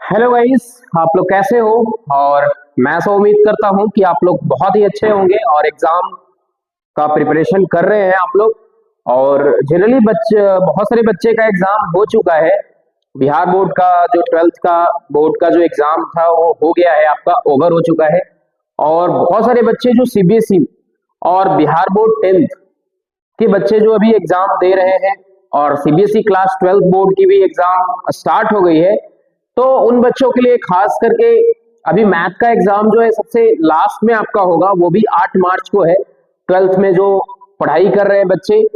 Hello guys, आप लोग कैसे हो। और मैं तो उम्मीद करता हूं कि आप लोग बहुत ही अच्छे होंगे और एग्जाम का प्रिपरेशन कर रहे हैं आप लोग। और जनरली बच्चे बहुत सारे बच्चे का एग्जाम हो चुका है। बिहार बोर्ड का जो 12th का बोर्ड का जो एग्जाम था वो हो गया है, आपका ओवर हो चुका है। और बहुत सारे बच्चे जो सीबीएसई और बिहार बोर्ड 10th के बच्चे जो अभी एग्जाम दे रहे हैं, और सीबीएसई क्लास 12 बोर्ड की भी एग्जाम स्टार्ट हो गई है। तो उन बच्चों के लिए खास करके अभी मैथ का एग्जाम जो है सबसे लास्ट में आपका होगा, वो भी 8 मार्च को है। 12th में जो पढ़ाई कर रहे हैं बच्चे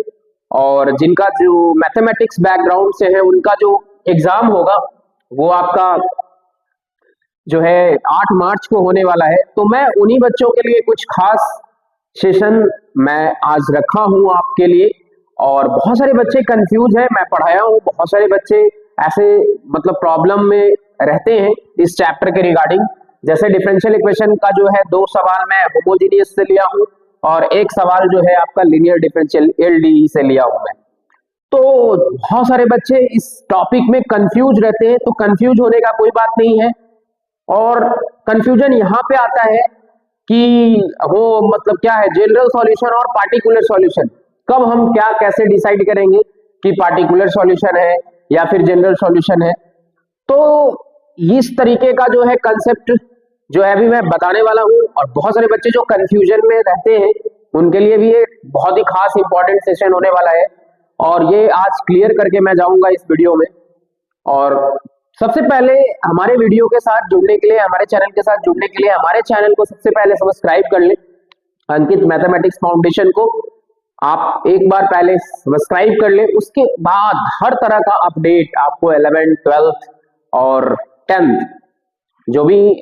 और जिनका जो मैथमेटिक्स बैकग्राउंड से है, उनका जो एग्जाम होगा वो आपका जो है 8 मार्च को होने वाला है। तो मैं उन्हीं बच्चों के लिए कुछ खास सेशन मैं आज रखा हूं आपके लिए। और बहुत सारे बच्चे कंफ्यूज हैं, मैं पढ़ाया हूं, बहुत सारे बच्चे ऐसे मतलब प्रॉब्लम में रहते हैं इस चैप्टर के रिगार्डिंग। जैसे डिफरेंशियल इक्वेशन का जो है 2 सवाल मैं होमोजीनियस से लिया हूं और एक सवाल जो है आपका लीनियर डिफरेंशियल एलडीई से लिया हूं मैं। तो बहुत सारे बच्चे इस टॉपिक में कंफ्यूज रहते हैं, तो कंफ्यूज होने का कोई बात नहीं है। और कंफ्यूजन यहाँ पे आता है कि वो मतलब क्या है जनरल सॉल्यूशन और पार्टिकुलर सॉल्यूशन। कब हम क्या कैसे डिसाइड करेंगे कि पार्टिकुलर सॉल्यूशन है या फिर जनरल सॉल्यूशन है। तो इस तरीके का जो है कंसेप्ट जो है अभी मैं बताने वाला हूँ। और बहुत सारे बच्चे जो कंफ्यूजन में रहते हैं उनके लिए भी ये बहुत ही खास इंपॉर्टेंट सेशन होने वाला है, और ये आज क्लियर करके मैं जाऊंगा इस वीडियो में। और सबसे पहले हमारे वीडियो के साथ जुड़ने के लिए, हमारे चैनल के साथ जुड़ने के लिए हमारे चैनल को सबसे पहले सब्सक्राइब कर लें। अंकित मैथमेटिक्स फाउंडेशन को आप एक बार पहले सब्सक्राइब कर लें, उसके बाद हर तरह का अपडेट आपको 11th 12th और 10th जो भी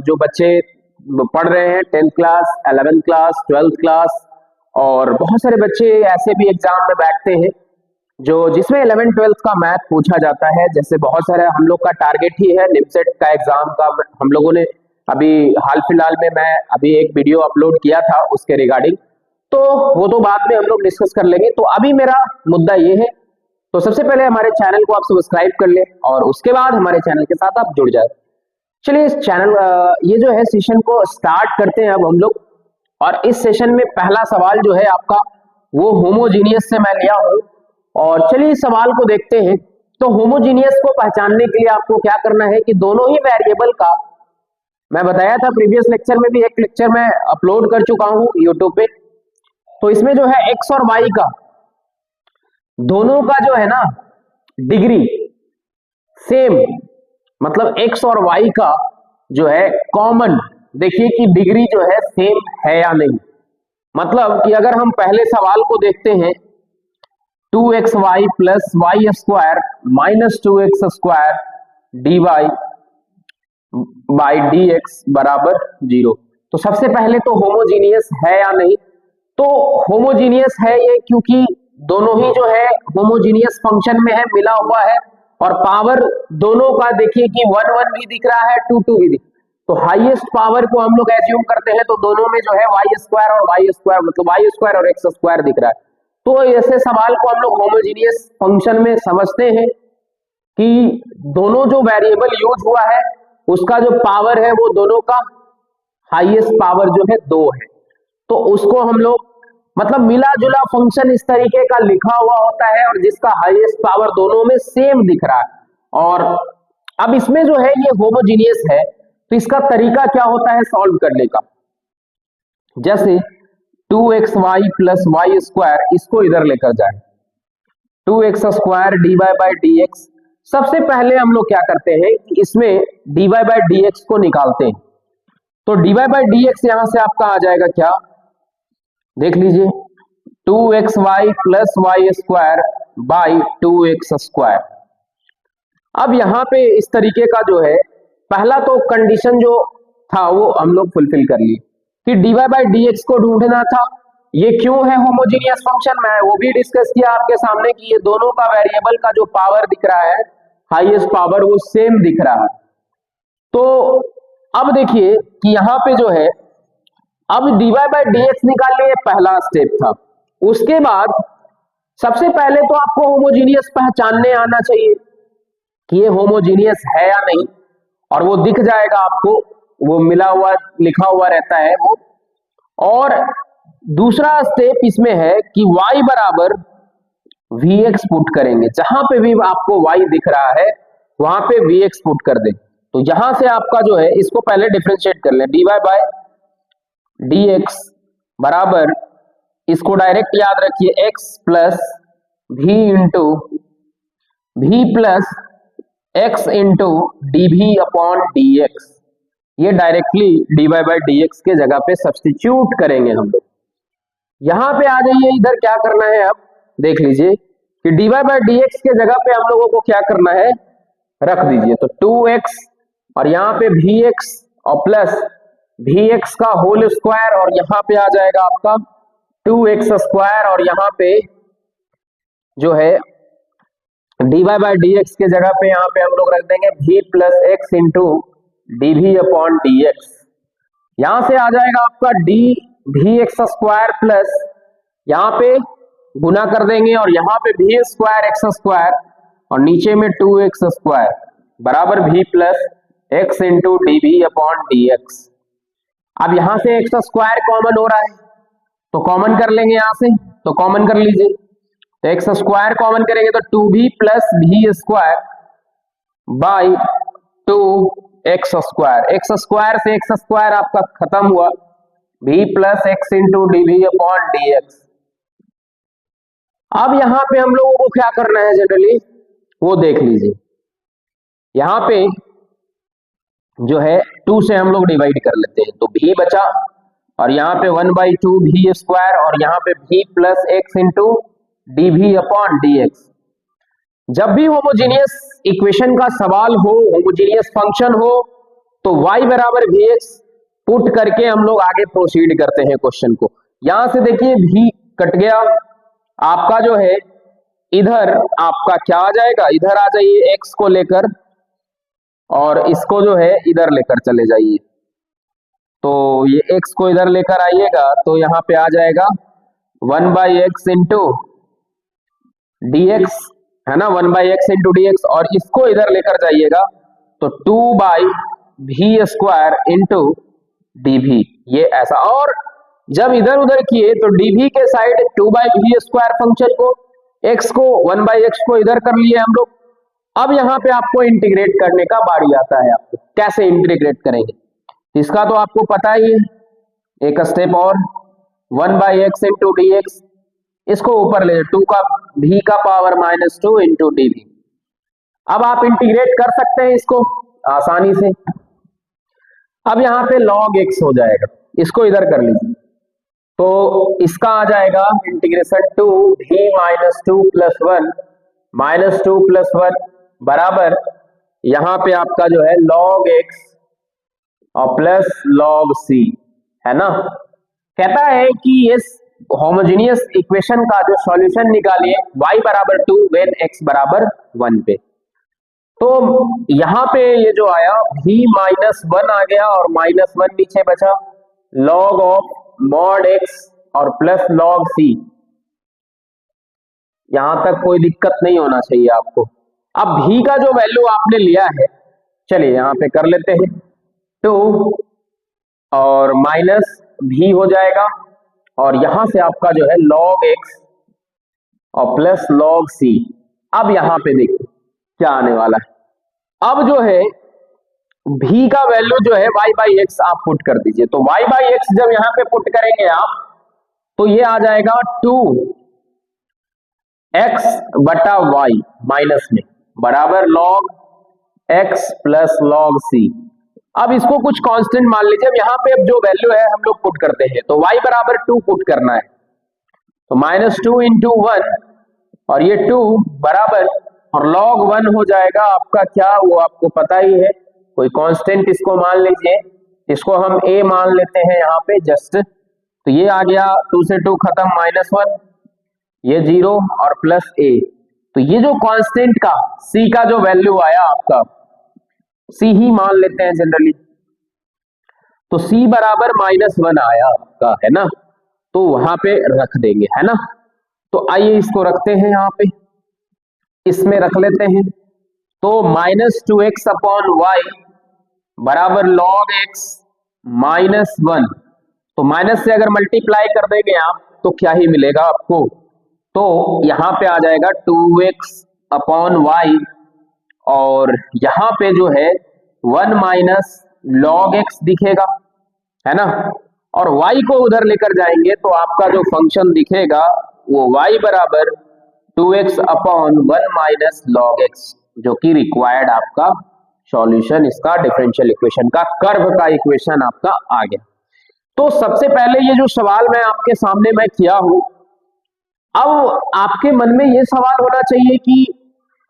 जो बच्चे पढ़ रहे हैं 10th class 11th class 12th class, और बहुत सारे बच्चे ऐसे भी एग्जाम में बैठते हैं जो जिसमें 11th 12th का मैथ पूछा जाता है। जैसे बहुत सारे हम लोग का टारगेट ही है निमसेट का एग्जाम का। हम लोगों ने अभी हाल फिलहाल में मैं अभी एक वीडियो अपलोड किया था उसके रिगार्डिंग, तो वो तो बाद में हम लोग डिस्कस कर लेंगे। तो अभी मेरा मुद्दा ये है, तो सबसे पहले हमारे चैनल को आप सब्सक्राइब कर ले और उसके बाद हमारे चैनल के साथ आप जुड़ जाए। चलिए इस चैनल ये जो है सेशन को स्टार्ट करते हैं अब हम लोग। और इस सेशन में पहला सवाल जो है आपका वो होमोजीनियस से मैं लिया हूं। और चलिए इस सवाल को देखते हैं। तो होमोजीनियस को पहचानने के लिए आपको क्या करना है कि दोनों ही वेरिएबल का, मैं बताया था प्रीवियस लेक्चर में भी, एक लेक्चर मैं अपलोड कर चुका हूं यूट्यूब पे। तो इसमें जो है एक्स और वाई का दोनों का जो है ना डिग्री सेम, मतलब एक्स और वाई का जो है कॉमन, देखिए कि डिग्री जो है सेम है या नहीं। मतलब कि अगर हम पहले सवाल को देखते हैं 2xy plus y square minus 2x² dy by dx बराबर 0। तो सबसे पहले तो होमोजीनियस है या नहीं। तो होमोजीनियस है ये, क्योंकि दोनों ही जो है होमोजीनियस फंक्शन में है, मिला हुआ है। और पावर दोनों का देखिए कि 1 1 भी दिख रहा है, 2 2 भी दिख। तो हाईएस्ट पावर को हम लोग एज्यूम करते हैं, तो दोनों में जो है वाई स्क्वायर और वाई स्क्वायर, मतलब वाई स्क्वायर और एक्स स्क्वायर दिख रहा है। तो ऐसे सवाल को हम लोग होमोजीनियस फंक्शन में समझते हैं कि दोनों जो वेरिएबल यूज हुआ है उसका जो पावर है वो दोनों का हाईएस्ट पावर जो है 2 है। तो उसको हम लोग मतलब मिला जुला फंक्शन इस तरीके का लिखा हुआ होता है और जिसका हाईएस्ट पावर दोनों में सेम दिख रहा है। और अब इसमें जो है ये होमोजीनियस है, तो इसका तरीका क्या होता है सॉल्व करने का। जैसे 2xy प्लस वाई स्क्वायर, इसको इधर लेकर जाए 2x² dy बाई dx। सबसे पहले हम लोग क्या करते हैं कि इसमें dy बाई dx को निकालते हैं। तो dy बाई dx यहां से आपका आ जाएगा क्या, देख लीजिए 2xy plus y square by 2x²। अब यहां पे इस तरीके का जो है पहला तो कंडीशन जो था वो हम लोग फुलफिल कर लिए कि dy बाई dx को ढूंढना था। ये क्यों है होमोजीनियस फंक्शन, मैं वो भी डिस्कस किया आपके सामने कि ये दोनों का वेरिएबल का जो पावर दिख रहा है हाईएस्ट पावर वो सेम दिख रहा है। तो अब देखिए कि यहां पे जो है अब dy बाई dx निकालने ये पहला स्टेप था। उसके बाद सबसे पहले तो आपको होमोजीनियस पहचानने आना चाहिए कि ये होमोजीनियस है या नहीं। और वो दिख जाएगा आपको, वो मिला हुआ लिखा हुआ रहता है वो। और दूसरा स्टेप इसमें है कि y बराबर vx पुट करेंगे, जहां पे भी आपको y दिख रहा है वहां पे vx पुट कर दें। तो यहां से आपका जो है, इसको पहले डिफरेंशिएट कर लें, dy बाय dx बराबर, इसको डायरेक्ट याद रखिए, x plus v into v plus x into dv upon dx। ये डायरेक्टली dy बाय dx के जगह पे सब्स्टिट्यूट करेंगे हम लोग। यहां पे आ जाइए, इधर क्या करना है, अब देख लीजिए कि dy बाय dx के जगह पे हम लोगों को क्या करना है, रख दीजिए। तो 2x और यहाँ पे vx और प्लस vx का होल स्क्वायर, और यहाँ पे आ जाएगा आपका 2x स्क्वायर, और यहाँ पे जो है dy बाय dx के जगह पे यहाँ पे हम लोग रख देंगे v plus x into dv upon dx। यहां से आ जाएगा आपका dvx स्क्वायर प्लस, यहाँ पे गुना कर देंगे और यहाँ पे v स्क्वायर एक्स स्क्वायर और नीचे में 2x स्क्वायर बराबर v plus x into dv upon dx। अब यहां से एक्स स्क्वायर कॉमन हो रहा है तो कॉमन कर लेंगे, यहां से तो कॉमन कर लीजिए। तो एक्स स्क्वायर कॉमन करेंगे तो 2v plus v square by 2x square, x square से एक्स स्क्वायर आपका खत्म हुआ, v plus x into dv upon dx। अब यहां पे हम लोगों को क्या करना है जनरली, वो देख लीजिए। यहां पे जो है 2 से हम लोग डिवाइड कर लेते हैं तो v बचा, और यहाँ पे 1/2 v स्क्वायर और यहाँ पे v plus x into dv upon dx। जब भी होमोजेनियस इक्वेशन का सवाल हो, होमोजेनियस फंक्शन हो, तो y बराबर vx पुट करके हम लोग आगे प्रोसीड करते हैं क्वेश्चन को। यहां से देखिए v कट गया, आपका जो है इधर आपका क्या आ जाएगा, इधर आ जाइए x को लेकर और इसको जो है इधर लेकर चले जाइए। तो ये x को इधर लेकर आइएगा तो यहाँ पे आ जाएगा 1/x इंटू dx, है ना, 1/x इंटू dx, और इसको इधर लेकर जाइएगा तो 2/v स्क्वायर इंटू dv, ये ऐसा। और जब इधर उधर किए तो dv के साइड 2/v स्क्वायर फंक्शन को, x को 1/x को इधर कर लिए हम लोग। अब यहाँ पे आपको इंटीग्रेट करने का बारी आता है, आपको कैसे इंटीग्रेट करेंगे इसका तो आपको पता ही है। एक स्टेप और, 1/x इंटू dx, इसको ऊपर ले 2 का v का पावर -2 इंटू dv। अब आप इंटीग्रेट कर सकते हैं इसको आसानी से। अब यहाँ पे log x हो जाएगा, इसको इधर कर लीजिए तो इसका आ जाएगा इंटीग्रेशन 2v -2 प्लस 1 -2 प्लस 1 बराबर, यहाँ पे आपका जो है log x और प्लस log c, है ना। कहता है कि इस होमोजेनियस इक्वेशन का जो सॉल्यूशन निकालिए y बराबर 2 व्हेन x बराबर 1 पे। तो यहां पे ये जो आया v -1 आ गया और -1 नीचे बचा, log ऑफ mod x और प्लस log c। यहां तक कोई दिक्कत नहीं होना चाहिए आपको। अब v का जो वैल्यू आपने लिया है, चलिए यहां पे कर लेते हैं 2 और माइनस v हो जाएगा, और यहां से आपका जो है log x और प्लस log c। अब यहां पे देखिए क्या आने वाला है, अब जो है v का वैल्यू जो है y/x आप पुट कर दीजिए। तो y/x जब यहां पे पुट करेंगे आप तो ये आ जाएगा 2x बटा y माइनस में बराबर log x plus log c। अब इसको कुछ कांस्टेंट मान लीजिए। अब यहाँ पे अब जो वैल्यू है हम लोग पुट करते हैं तो y बराबर 2 पुट करना है, तो -2 इंटू 1 और ये 2 बराबर, और log 1 हो जाएगा आपका क्या, वो आपको पता ही है, कोई कांस्टेंट इसको मान लीजिए, इसको हम a मान लेते हैं यहाँ पे जस्ट। तो ये आ गया 2 से 2 खत्म, -1, ये 0 और प्लस a। तो ये जो कांस्टेंट का c का जो वैल्यू आया आपका, c ही मान लेते हैं जनरली, तो c बराबर -1 आया आपका, है ना, तो वहां पे रख देंगे, है ना। तो आइए इसको रखते हैं यहाँ पे, इसमें रख लेते हैं। तो -2x अपॉन y बराबर log x माइनस 1। तो माइनस से अगर मल्टीप्लाई कर देंगे आप तो क्या ही मिलेगा आपको, तो यहां पे आ जाएगा 2x अपॉन वाई, और यहां पे जो है 1 माइनस log x दिखेगा, है ना। और y को उधर लेकर जाएंगे तो आपका जो फंक्शन दिखेगा वो y बराबर 2x upon 1 minus log x, जो कि रिक्वायर्ड आपका सॉल्यूशन इसका डिफरेंशियल इक्वेशन का, कर्व का इक्वेशन आपका आ गया। तो सबसे पहले ये जो सवाल मैं आपके सामने मैं किया हूं, अब आपके मन में ये सवाल होना चाहिए कि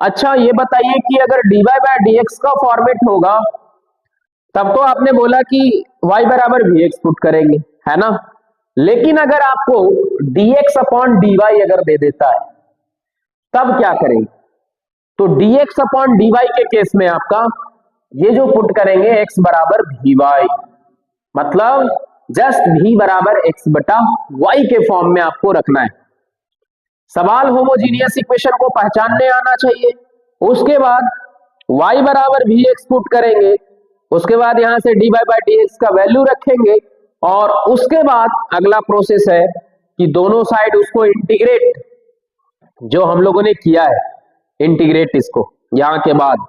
अच्छा ये बताइए कि अगर dy बाय dx का फॉर्मेट होगा तब तो आपने बोला कि y बराबर vx पुट करेंगे, है ना। लेकिन अगर आपको dx अपॉन dy अगर दे देता है तब क्या करेंगे, तो dx अपॉन dy के केस में आपका ये जो पुट करेंगे x बराबर vy, मतलब जस्ट v बराबर x बटा y के फॉर्म में आपको रखना है। सवाल होमोजीनियस इक्वेशन को पहचानने आना चाहिए। उसके बाद y बराबर vx पुट करेंगे, उसके बाद यहां से dy बाय dx का वैल्यू रखेंगे, और उसके बाद अगला प्रोसेस है कि दोनों साइड उसको इंटीग्रेट, जो हम लोगों ने किया है इंटीग्रेट इसको यहां के बाद।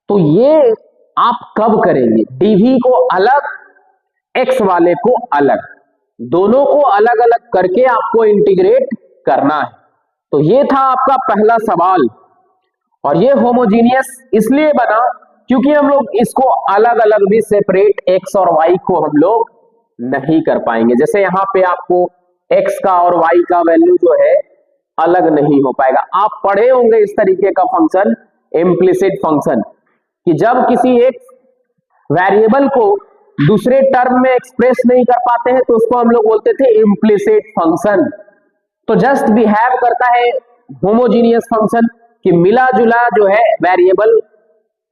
तो ये आप कब करेंगे, dv को अलग x वाले को अलग, दोनों को अलग अलग करके आपको इंटीग्रेट करना है। तो ये था आपका पहला सवाल, और ये होमोजीनियस इसलिए बना क्योंकि हम लोग इसको अलग अलग भी सेपरेट x और y को हम लोग नहीं कर पाएंगे। जैसे यहाँ पे आपको x का और y का वैल्यू जो है अलग नहीं हो पाएगा। आप पढ़े होंगे इस तरीके का फंक्शन, इम्प्लिसिट फंक्शन, कि जब किसी एक वेरिएबल को दूसरे टर्म में एक्सप्रेस नहीं कर पाते हैं तो उसको हम लोग बोलते थे इम्प्लिसिट फंक्शन। तो जस्ट बिहेव करता है होमोजीनियस फंक्शन कि मिला जुला जो है वेरिएबल,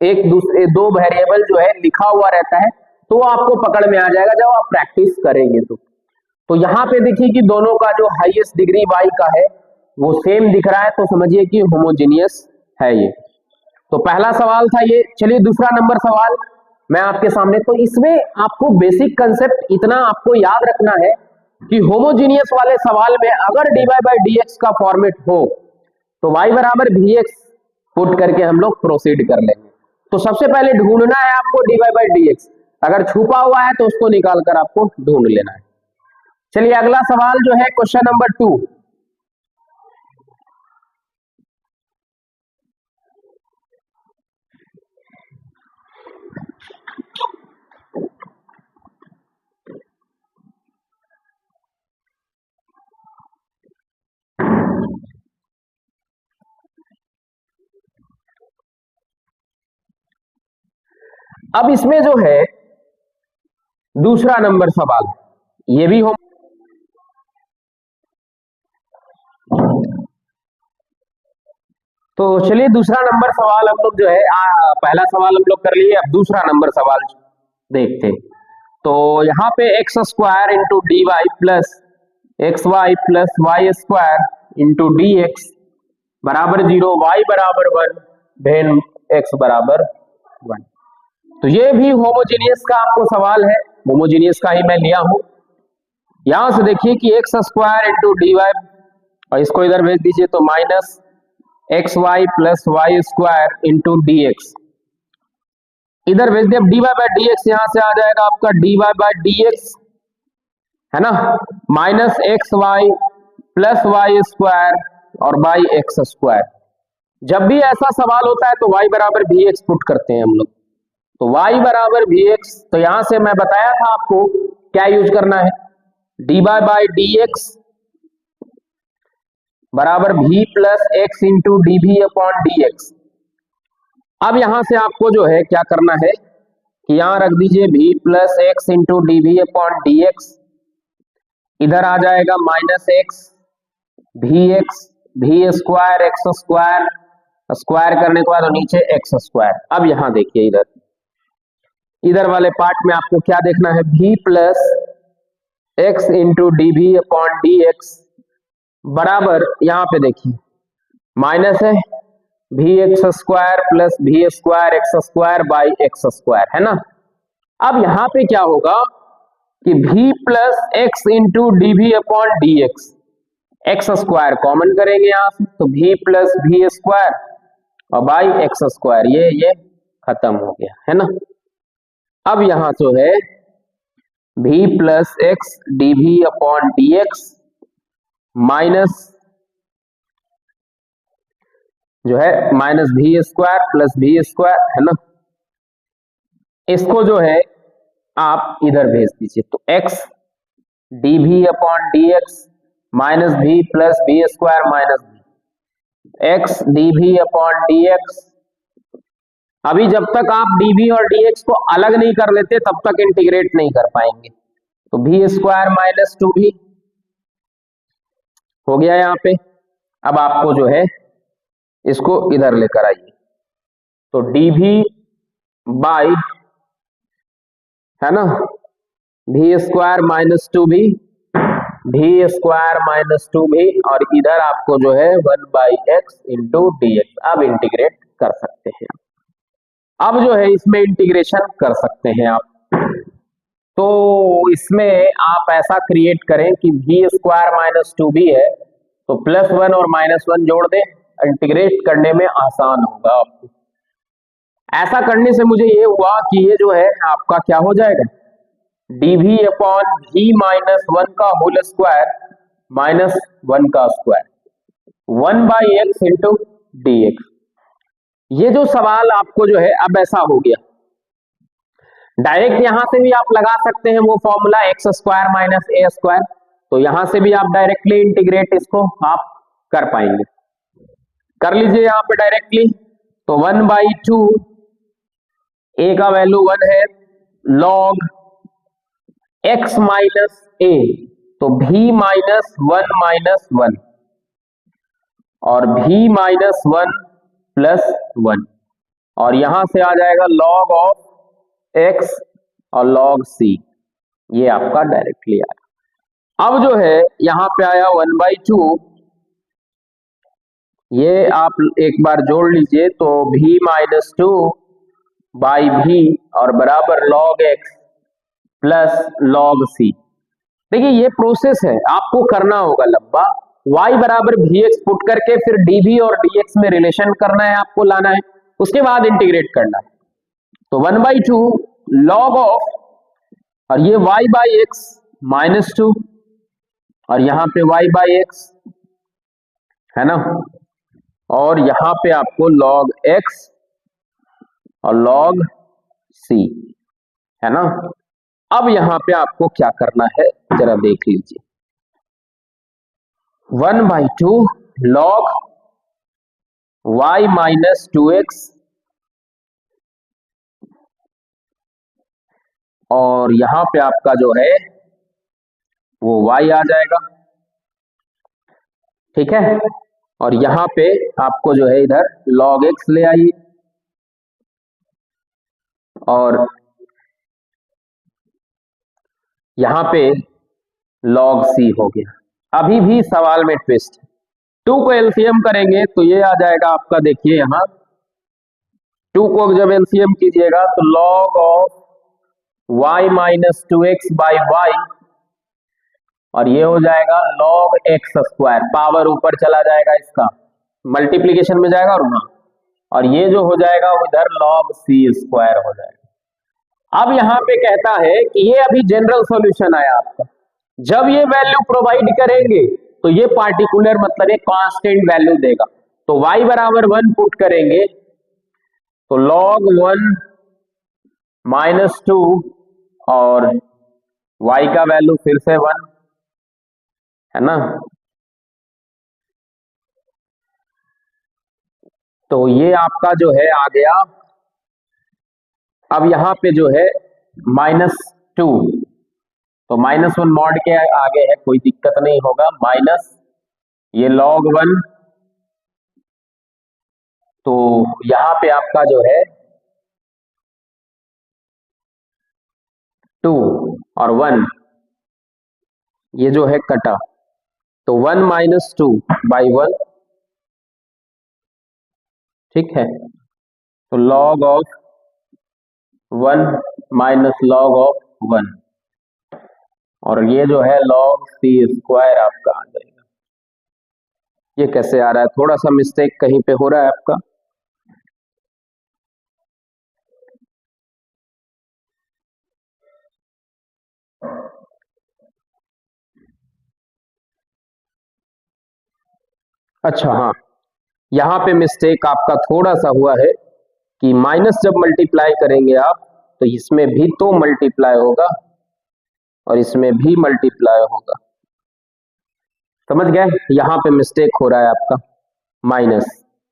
एक दूसरे दो वेरिएबल जो है लिखा हुआ रहता है, तो वो आपको पकड़ में आ जाएगा जब आप प्रैक्टिस करेंगे। तो यहाँ पे देखिए कि दोनों का जो हाईएस्ट डिग्री y का है वो सेम दिख रहा है, तो समझिए कि होमोजीनियस है ये। तो पहला सवाल था ये। चलिए दूसरा नंबर सवाल मैं आपके सामने, तो इसमें आपको बेसिक कंसेप्ट इतना आपको याद रखना है कि होमोजीनियस वाले सवाल में अगर dy बाय dx का फॉर्मेट हो तो y बराबर vx पुट करके हम लोग प्रोसीड कर लेंगे। तो सबसे पहले ढूंढना है आपको dy बाय dx, अगर छुपा हुआ है तो उसको निकाल कर आपको ढूंढ लेना है। चलिए अगला सवाल जो है क्वेश्चन नंबर 2। अब इसमें जो है दूसरा नंबर सवाल, ये भी हो, तो चलिए दूसरा नंबर सवाल हम लोग जो है पहला सवाल हम लोग कर लिए, अब दूसरा नंबर सवाल देखते हैं। तो यहाँ पे x square into d y plus x y plus y square into D x बराबर 0, वाई बराबर 1 भेन एक्स बराबर 1। तो ये भी होमोजीनियस का आपको सवाल है, होमोजीनियस का ही मैं लिया हूं। यहां से देखिए कि x square into d y, और इसको इधर भेज दीजिए तो minus x y plus y square into D x, इधर भेज दिया d y by d x, यहां से आ जाएगा आपका d y by d x, है ना, minus x y plus y square और बाई एक्स स्क्वायर। जब भी ऐसा सवाल होता है तो y बराबर वी एक्स पुट करते हैं हम लोग। तो y बराबर वी एक्स, तो यहां से मैं बताया था आपको क्या यूज करना है, d y by d x बराबर v plus x into d v upon d x. अब यहां से आपको जो है क्या करना है कि यहां रख दीजिए v plus x into d v upon d x, इधर आ जाएगा minus x v x, v square x square, square करने के बाद नीचे एक्स स्क्वायर। अब यहां देखिए इधर वाले पार्ट में आपको क्या देखना है, v plus x into d v upon d x बराबर, यहां पे देखिए माइनस है v x square plus v square x square by x square, है ना। अब यहां पे क्या होगा कि v plus x into d v upon d x, x square common करेंगे यहां से, तो v प्लस वी स्क्वायर और बाई एक्स स्क्वायर, ये खत्म हो गया है ना। अब यहां जो है v plus x d v upon d x minus जो है minus v square plus v square है ना, इसको जो है आप इधर भेज दीजिए, तो x d v upon d x minus v plus v square minus x d v upon d x. अभी जब तक आप डी वी और डी एक्स को अलग नहीं कर लेते तब तक इंटीग्रेट नहीं कर पाएंगे, तो v square minus two v हो गया यहाँ पे। अब आपको जो है इसको इधर लेकर आइए, तो डी वी बाई है ना v square minus two v, v square minus two v, और इधर आपको जो है one by x into D x. अब इंटीग्रेट कर सकते हैं, अब जो है इसमें इंटीग्रेशन कर सकते हैं आप। तो इसमें आप ऐसा क्रिएट करें कि v square minus two v है तो प्लस वन और माइनस वन जोड़ दें, इंटीग्रेट करने में आसान होगा आपको। ऐसा करने से मुझे ये हुआ कि ये जो है आपका क्या हो जाएगा, dv upon v minus one का होल स्क्वायर माइनस वन का square, one by x into D X. ये जो सवाल आपको जो है अब ऐसा हो गया, डायरेक्ट यहां से भी आप लगा सकते हैं वो formula x square minus A square, तो यहां से भी आप डायरेक्टली इंटीग्रेट इसको आप कर पाएंगे। कर लीजिए यहां पे डायरेक्टली, तो वन बाई टू, ए का वैल्यू वन है, लॉग x माइनस ए, तो v माइनस वन और v minus one plus one, और यहां से आ जाएगा log ऑफ x और log c, ये आपका डायरेक्टली आया। अब जो है यहां पे आया वन बाई टू, ये आप एक बार जोड़ लीजिए, तो v minus two by v और बराबर log x plus log c। देखिए ये प्रोसेस है, आपको करना होगा लंबा, y बराबर वी एक्स पुट करके फिर dv और dx में रिलेशन करना है, आपको लाना है, उसके बाद इंटीग्रेट करना है। तो one by two log of, और ये y by x minus two, और यहां पे y बाई एक्स है ना, और यहां पे आपको log x और log c है ना। अब यहां पे आपको क्या करना है जरा देख लीजिए, one by two log y minus two x, और यहां पे आपका जो है वो y आ जाएगा, ठीक है। और यहां पे आपको जो है इधर log x ले आइए, और यहां पे log c हो गया। अभी भी सवाल में ट्विस्ट है, टू को एलसीएम करेंगे तो ये आ जाएगा आपका, देखिए यहां टू को जब एलसीएम कीजिएगा तो log of y minus two x by y, और ये हो जाएगा log एक्स स्क्वायर, पावर ऊपर चला जाएगा, इसका मल्टीप्लीकेशन में जाएगा और वहां, और ये जो हो जाएगा उधर log c स्क्वायर हो जाएगा। अब यहां पे कहता है कि ये अभी जनरल सॉल्यूशन आया आपका, जब ये वैल्यू प्रोवाइड करेंगे तो ये पार्टिकुलर मतलब ये कांस्टेंट वैल्यू देगा, तो y बराबर वन पुट करेंगे तो log वन माइनस टू, और y का वैल्यू फिर से वन है ना, तो ये आपका जो है आ गया। अब यहां पे जो है माइनस टू, तो माइनस वन मॉड के आगे है, कोई दिक्कत नहीं होगा, माइनस ये log वन, तो यहां पे आपका जो है टू और वन, ये जो है कटा, तो one minus two by one, ठीक है, तो log of 1 minus log of 1, और ये जो है log c स्क्वायर आपका आ जाएगा। ये कैसे आ रहा है? थोड़ा सा मिस्टेक कहीं पे हो रहा है आपका। अच्छा हाँ, यहाँ पे मिस्टेक आपका थोड़ा सा हुआ है कि माइनस जब मल्टीप्लाई करेंगे आप तो इसमें भी तो मल्टीप्लाई होगा और इसमें भी मल्टीप्लाई होगा। समझ गए? यहाँ पे मिस्टेक हो रहा है आपका। माइनस,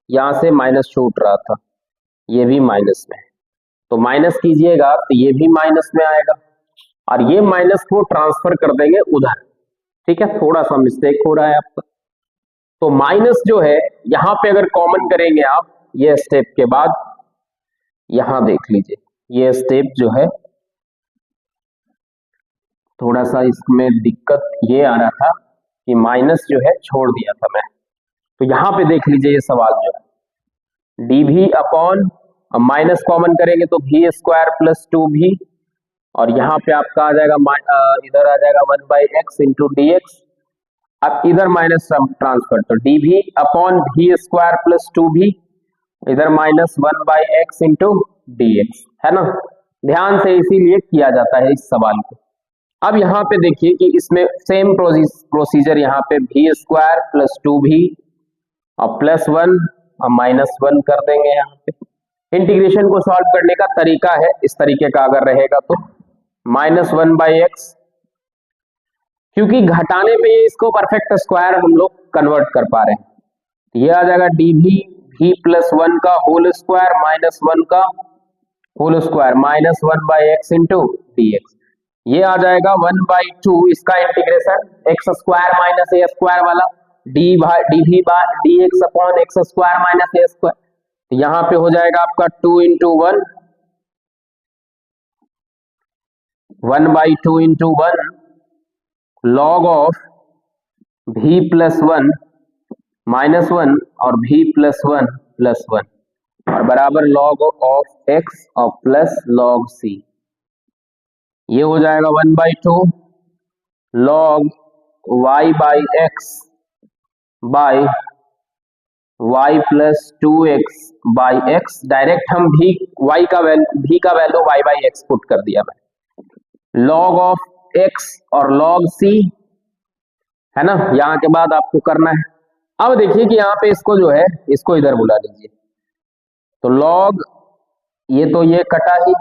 यहाँ से माइनस छूट रहा था, ये भी माइनस में है। तो माइनस कीजिएगा तो ये भी माइनस में आएगा और ये माइनस को ट्रांसफर कर देंगे उधर। ठीक है, थोड़ा सा मिस्टेक हो रहा है आपका। तो माइनस जो है यहाँ पे अगर कॉमन करेंगे आप ये स्टेप के बाद, यहां देख लीजिए ये स्टेप जो है थोड़ा सा इसमें दिक्कत ये आ रहा था कि माइनस जो है छोड़ दिया था मैं। तो यहां पे देख लीजिए ये सवाल जो है डी भी अपॉन, माइनस कॉमन करेंगे तो भी स्क्वायर प्लस 2v, और यहाँ पे आपका आ जाएगा इधर आ जाएगा 1/x इंटू डी एक्स। अब इधर माइनस ट्रांसफर तो डी भी अपॉन भी स्क्वायर प्लस 2v, इधर minus 1/x into D x, है ना। ध्यान से इसीलिए किया जाता है इस सवाल को। अब यहाँ पे देखिए कि इसमें सेम प्रोसीजर यहाँ पे भी स्क्वायर प्लस 2v और प्लस 1 और माइनस 1 कर देंगे। यहाँ पे इंटीग्रेशन को सॉल्व करने का तरीका है इस तरीके का अगर रहेगा तो माइनस 1/x, क्योंकि घटाने पे इसको परफेक्ट स्क्वायर हम लोग कन्वर्ट कर पा रहे हैं। ये आ जाएगा डी भी प्लस 1 का होल स्क्वायर माइनस 1 का whole square minus 1/x into D X. ये आ जाएगा 1/2 इसका integration X square minus A square वाला डी भी by D X upon X square minus A square. यहाँ पे हो जाएगा आपका 2 इंटू 1, 1/2 इंटू 1 लॉग ऑफ भी प्लस 1 माइनस 1 और भी प्लस 1 प्लस 1 और बराबर लॉग ऑफ एक्स और प्लस लॉग सी। ये हो जाएगा 1/2 log y by x by y plus 2x by x. Direct हम भी y का value y by x put कर दिया मैं, लॉग ऑफ x और लॉग c, है ना। यहाँ के बाद आपको करना है, अब देखिए कि यहाँ पे इसको जो है इसको इधर बुला लीजिए तो लॉग ये तो ये कटा ही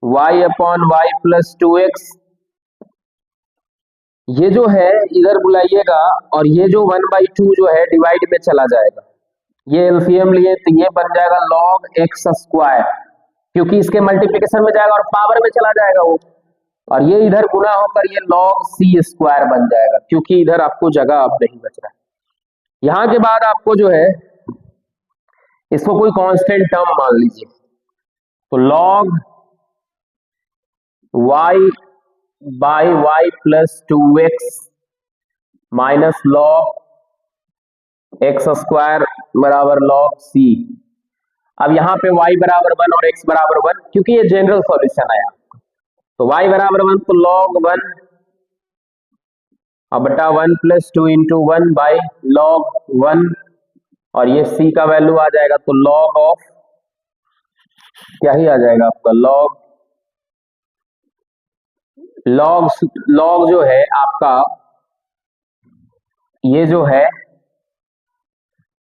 y upon y plus 2x, ये जो है इधर बुलाइएगा और ये जो 1/2 जो है डिवाइड में चला जाएगा। ये एलसीएम लिए तो ये बन जाएगा log x स्क्वायर, क्योंकि इसके मल्टीप्लिकेशन में जाएगा और पावर में चला जाएगा वो, और ये इधर गुना होकर ये log c स्क्वायर बन जाएगा, क्योंकि इधर आपको जगह अब नहीं बच रहा है। यहां के बाद आपको जो है इसको कोई कांस्टेंट टर्म मान लीजिए तो log y by y plus 2x minus log x square बराबर लॉग c। अब यहाँ पे y बराबर 1 और x बराबर 1, क्योंकि ये जनरल सॉल्यूशन आया तो y बराबर 1 तो log 1 और बटा 1 प्लस 2 इंटू 1 बाई लॉग 1, और ये c का वैल्यू आ जाएगा तो लॉग ऑफ क्या ही आ जाएगा आपका लॉग जो है आपका ये जो है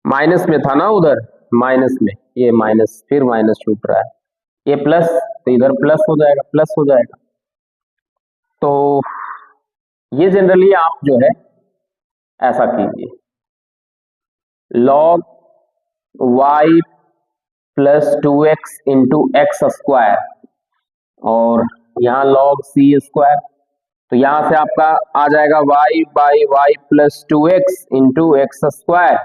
माइनस में था ना, उधर माइनस में ये माइनस फिर माइनस छूट रहा है, ये प्लस तो इधर प्लस हो जाएगा प्लस हो जाएगा। तो ये जनरली आप जो है ऐसा कीजिए log y plus 2x into x square और यहाँ log c स्क्वायर, तो यहां से आपका आ जाएगा y by y plus 2x into x square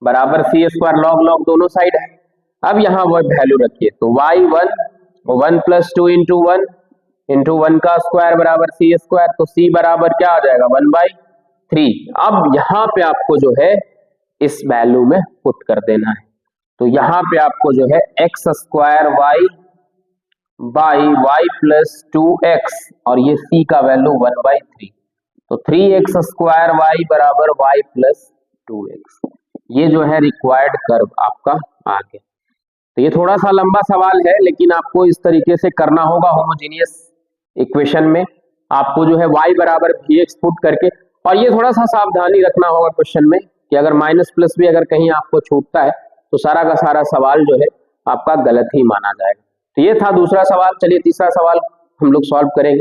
बराबर c स्क्वायर, लॉग लॉग दोनों साइड है। अब यहाँ वो वैल्यू रखिए तो y 1 प्लस 2 इंटू 1 इंटू 1 का स्क्वायर बराबर c स्क्वायर, तो c बराबर क्या आ जाएगा 1/3। अब यहाँ पे आपको जो है इस वैल्यू में पुट कर देना है, तो यहाँ पे आपको जो है x square y by y plus 2x और ये c का वैल्यू 1/3, तो 3x स्क्वायर वाई बराबर वाई प्लस 2x। ये जो है रिक्वायर्ड कर्व आपका आ गया। तो ये थोड़ा सा लंबा सवाल है, लेकिन आपको इस तरीके से करना होगा होमोजेनियस इक्वेशन में। आपको जो है y बराबर vx पुट करके, और ये थोड़ा सा सावधानी रखना होगा क्वेश्चन में कि अगर माइनस प्लस भी अगर कहीं आपको छूटता है तो सारा का सारा सवाल जो है आपका गलत ही माना जाएगा। तो ये था दूसरा सवाल। चलिए तीसरा सवाल हम लोग सॉल्व करेंगे।